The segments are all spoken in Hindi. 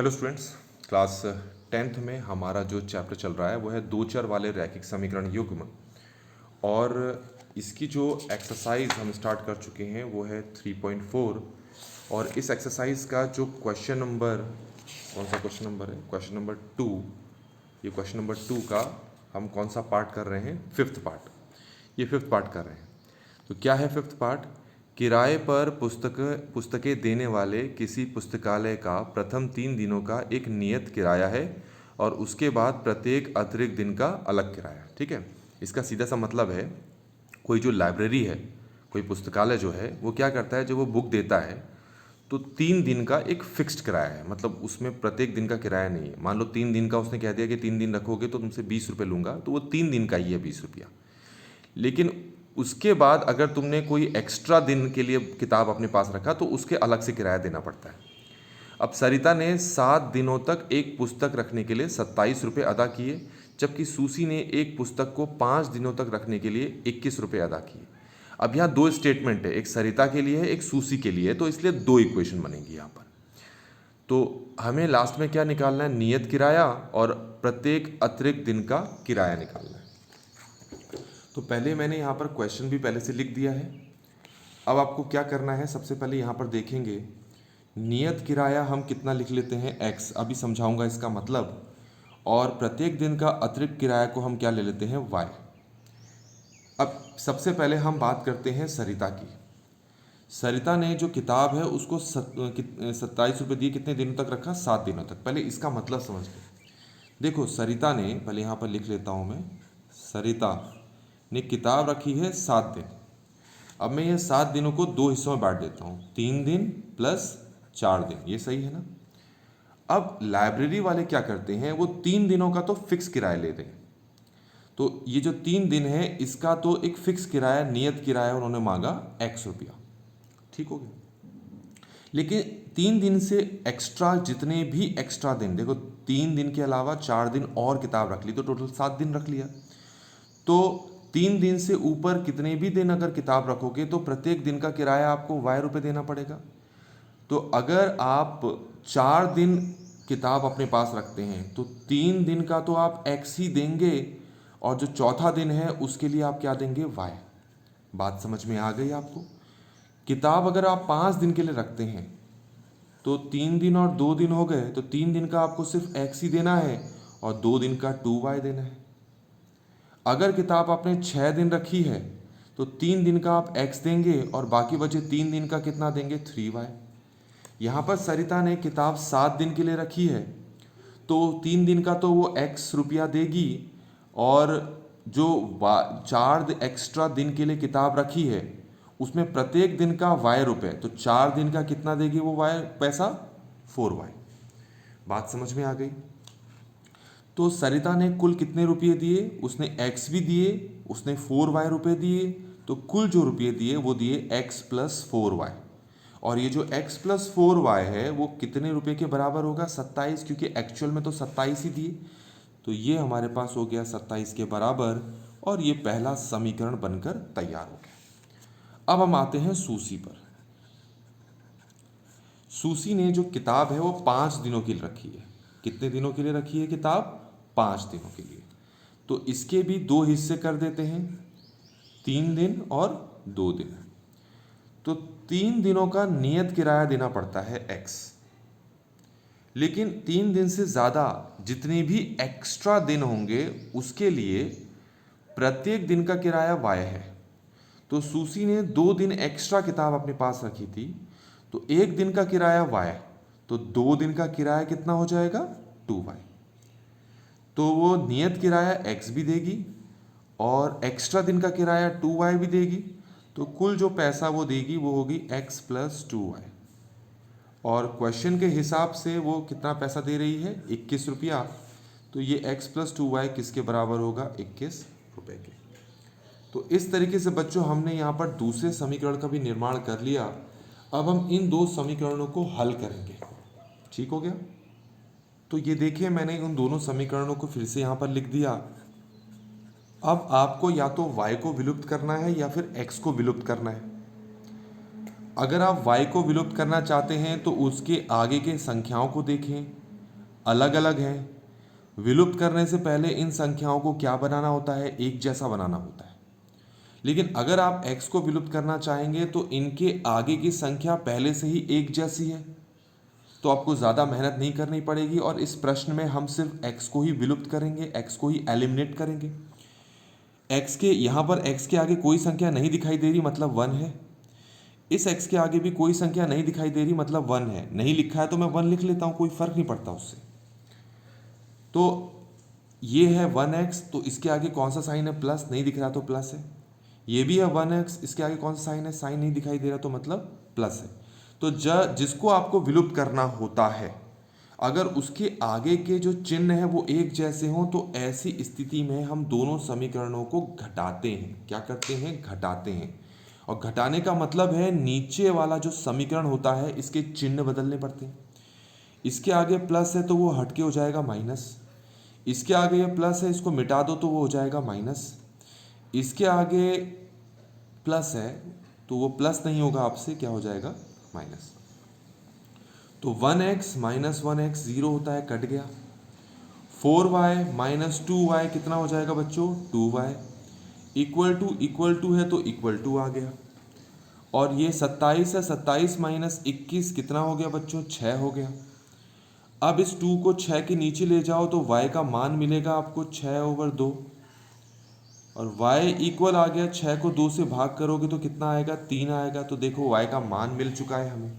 हेलो स्टूडेंट्स, क्लास 10th में हमारा जो चैप्टर चल रहा है वो है दो चर वाले रैखिक समीकरण युग्म। और इसकी जो एक्सरसाइज हम स्टार्ट कर चुके हैं वो है 3.4। और इस एक्सरसाइज का जो क्वेश्चन नंबर, कौन सा क्वेश्चन नंबर है? Question number 2। ये क्वेश्चन नंबर 2 का हम कौन सा पार्ट कर रहे हैं? Fifth part. ये फिफ्थ पार्ट कर रहे हैं। तो क्या है फिफ्थ पार्ट? किराए पर पुस्तकें देने वाले किसी पुस्तकालय का प्रथम 3 दिनों का एक नियत किराया है और उसके बाद प्रत्येक अतिरिक्त दिन का अलग किराया। ठीक है, इसका सीधा सा मतलब है कोई जो लाइब्रेरी है, कोई पुस्तकालय जो है वो क्या करता है, जब वो बुक देता है तो 3 दिन का एक फिक्स्ड किराया है। मतलब उसमें प्रत्येक दिन का किराया नहीं है। मान लो 3 दिन का उसने कह दिया कि 3 दिन रखोगे तो तुमसे 20 रुपये लूँगा, तो वो 3 दिन का ही है 20 रुपया। लेकिन उसके बाद अगर तुमने कोई एक्स्ट्रा दिन के लिए किताब अपने पास रखा तो उसके अलग से किराया देना पड़ता है। अब सरिता ने 7 दिनों तक एक पुस्तक रखने के लिए 27 रुपये अदा किए, जबकि सूसी ने एक पुस्तक को 5 दिनों तक रखने के लिए 21 रुपये अदा किए। अब यहाँ दो स्टेटमेंट है, एक सरिता के लिए है, एक सूसी के लिए है, तो इसलिए दो इक्वेशन बनेंगी यहाँ पर। तो हमें लास्ट में क्या निकालना है? नियत किराया और प्रत्येक अतिरिक्त दिन का किराया निकालना है। तो पहले मैंने यहाँ पर क्वेश्चन भी पहले से लिख दिया है। अब आपको क्या करना है? सबसे पहले यहाँ पर देखेंगे नियत किराया हम कितना लिख लेते हैं, x, अभी समझाऊंगा इसका मतलब। और प्रत्येक दिन का अतिरिक्त किराया को हम क्या ले लेते हैं, y। अब सबसे पहले हम बात करते हैं सरिता की। सरिता ने जो किताब है उसको 27 रुपये दिए, कितने दिनों तक रखा? 7 दिनों तक। पहले इसका मतलब समझ लो। देखो सरिता ने, पहले यहाँ पर लिख लेता हूँ मैं, सरिता ने किताब रखी है 7 दिन। अब मैं ये 7 दिनों को 2 हिस्सों में बांट देता हूँ, 3 दिन प्लस 4 दिन। ये सही है ना? अब लाइब्रेरी वाले क्या करते हैं, वो 3 दिनों का तो फिक्स किराया लेते हैं। तो ये जो 3 दिन है इसका तो एक फिक्स किराया, नियत किराया उन्होंने मांगा x रुपया। ठीक हो गया। लेकिन 3 दिन से एक्स्ट्रा जितने भी एक्स्ट्रा दिन, देखो 3 दिन के अलावा 4 दिन और किताब रख ली तो टोटल 7 दिन रख लिया। तो 3 दिन से ऊपर कितने भी दिन अगर किताब रखोगे तो प्रत्येक दिन का किराया आपको y रुपये देना पड़ेगा। तो अगर आप 4 दिन किताब अपने पास रखते हैं तो 3 दिन का तो आप x ही देंगे, और जो चौथा दिन है उसके लिए आप क्या देंगे, y। बात समझ में आ गई आपको? किताब अगर आप 5 दिन के लिए रखते हैं तो 3 दिन और 2 दिन हो गए, तो 3 दिन का आपको सिर्फ x ही देना है और 2 दिन का 2y देना है। अगर किताब आपने 6 दिन रखी है तो 3 दिन का आप x देंगे और बाकी बचे 3 दिन का कितना देंगे, 3y। यहाँ पर सरिता ने किताब 7 दिन के लिए रखी है तो 3 दिन का तो वो x रुपया देगी, और जो 4 एक्स्ट्रा दिन के लिए किताब रखी है उसमें प्रत्येक दिन का y रुपये, तो 4 दिन का कितना देगी वो y पैसा, 4y। बात समझ में आ गई? तो सरिता ने कुल कितने रुपये दिए? उसने x भी दिए, उसने 4y रुपये दिए, तो कुल जो रुपये दिए वो दिए x प्लस 4y। और ये जो x प्लस 4y है वो कितने रुपये के बराबर होगा? 27, क्योंकि एक्चुअल में तो 27 ही दिए। तो ये हमारे पास हो गया 27 के बराबर, और ये पहला समीकरण बनकर तैयार हो गया। अब हम आते हैं सूसी पर। सूसी ने जो किताब है वो 5 दिनों के लिए रखी है। कितने दिनों के लिए रखी है किताब? 5 दिनों के लिए। तो इसके भी 2 हिस्से कर देते हैं, 3 दिन और 2 दिन। तो 3 दिनों का नियत किराया देना पड़ता है x। लेकिन 3 दिन से ज़्यादा जितने भी एक्स्ट्रा दिन होंगे उसके लिए प्रत्येक दिन का किराया y है। तो सूसी ने 2 दिन एक्स्ट्रा किताब अपने पास रखी थी, तो 1 दिन का किराया y, तो 2 दिन का किराया कितना हो जाएगा, 2y। तो वो नियत किराया x भी देगी और एक्स्ट्रा दिन का किराया 2y भी देगी, तो कुल जो पैसा वो देगी वो होगी x प्लस 2y। और क्वेश्चन के हिसाब से वो कितना पैसा दे रही है, 21 रुपया। तो ये x प्लस 2y किसके बराबर होगा, 21 रुपये के। तो इस तरीके से बच्चों हमने यहाँ पर दूसरे समीकरण का भी निर्माण कर लिया। अब हम इन 2 समीकरणों को हल करेंगे। ठीक हो गया? तो ये देखिए मैंने उन दोनों समीकरणों को फिर से यहाँ पर लिख दिया। अब आपको या तो y को विलुप्त करना है या फिर x को विलुप्त करना है। अगर आप y को विलुप्त करना चाहते हैं तो उसके आगे के संख्याओं को देखें, अलग अलग हैं। विलुप्त करने से पहले इन संख्याओं को क्या बनाना होता है, एक जैसा बनाना होता है। लेकिन अगर आप x को विलुप्त करना चाहेंगे तो इनके आगे की संख्या पहले से ही एक जैसी है, तो आपको ज़्यादा मेहनत नहीं करनी पड़ेगी और इस प्रश्न में हम सिर्फ x को ही विलुप्त करेंगे, x को ही एलिमिनेट करेंगे। x के यहाँ पर x के आगे कोई संख्या नहीं दिखाई दे रही मतलब 1 है। इस x के आगे भी कोई संख्या नहीं दिखाई दे रही मतलब 1 है। नहीं लिखा है तो मैं 1 लिख लेता हूँ, कोई फर्क नहीं पड़ता उससे। तो ये है 1x, तो इसके आगे कौन सा साइन है, प्लस, नहीं दिख रहा तो प्लस है। ये भी है 1x, इसके आगे कौन सा साइन है, साइन नहीं दिखाई दे रहा तो मतलब प्लस है। तो जिसको आपको विलुप्त करना होता है, अगर उसके आगे के जो चिन्ह है वो एक जैसे हों तो ऐसी स्थिति में हम दोनों समीकरणों को घटाते हैं। क्या करते हैं, घटाते हैं। और घटाने का मतलब है नीचे वाला जो समीकरण होता है इसके चिन्ह बदलने पड़ते हैं। इसके आगे प्लस है तो वो हटके हो जाएगा माइनस। इसके आगे ये प्लस है, इसको मिटा दो तो वो हो जाएगा माइनस। इसके आगे प्लस है तो वो प्लस नहीं होगा आपसे, क्या हो जाएगा, माइनस। तो 1x माइनस 1x 0 होता है, कट गया। 4y माइनस 2y कितना हो जाएगा बच्चों, 2y। इक्वल टू है तो इक्वल टू आ गया। और ये 27 है, 27 माइनस 21 कितना हो गया बच्चों, 6 हो गया। अब इस 2 को 6 के नीचे ले जाओ तो y का मान मिलेगा आपको 6/2। और y इक्वल आ गया, 6 को 2 से भाग करोगे तो कितना आएगा, 3 आएगा। तो देखो y का मान मिल चुका है हमें।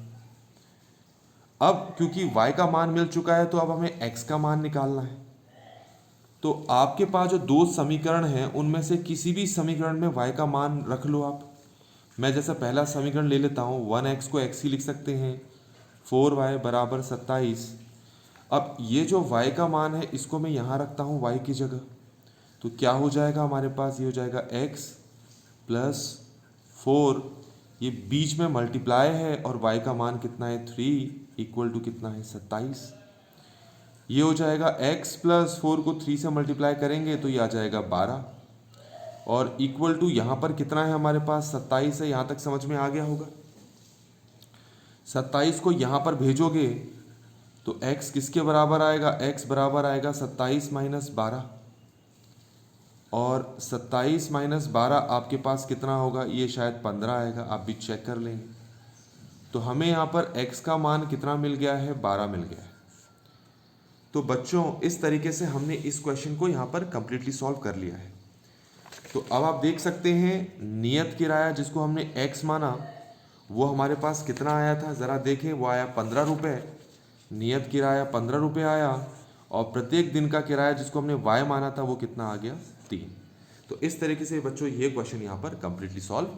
अब क्योंकि y का मान मिल चुका है तो अब हमें x का मान निकालना है। तो आपके पास जो दो समीकरण हैं उनमें से किसी भी समीकरण में y का मान रख लो आप। मैं जैसा पहला समीकरण ले लेता हूँ, 1x को x ही लिख सकते हैं, 4y बराबर 27। अब ये जो y का मान है इसको मैं यहाँ रखता हूँ y की जगह, तो क्या हो जाएगा हमारे पास, ये हो जाएगा x प्लस 4, ये बीच में मल्टीप्लाई है और y का मान कितना है 3 इक्वल टू कितना है 27। ये हो जाएगा x प्लस 4 को 3 से मल्टीप्लाई करेंगे तो ये आ जाएगा 12 और इक्वल टू यहाँ पर कितना है हमारे पास 27 है। यहाँ तक समझ में आ गया होगा। 27 को यहाँ पर भेजोगे तो x किसके बराबर आएगा, x बराबर आएगा 27 माइनस 12 और 27 माइनस 12 आपके पास कितना होगा, ये शायद 15 आएगा, आप भी चेक कर लेंगे। तो हमें यहाँ पर x का मान कितना मिल गया है, 12 मिल गया है। तो बच्चों इस तरीके से हमने इस क्वेश्चन को यहाँ पर कंप्लीटली सॉल्व कर लिया है। तो अब आप देख सकते हैं नियत किराया जिसको हमने x माना वो हमारे पास कितना आया था, ज़रा देखें, वो आया 15 रुपये। नियत किराया 15 रुपये आया और प्रत्येक दिन का किराया जिसको हमने y माना था वो कितना आ गया, 3। तो इस तरीके से बच्चों ये क्वेश्चन यहाँ पर कंप्लीटली सॉल्व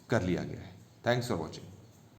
कर लिया गया है। Thanks for watching.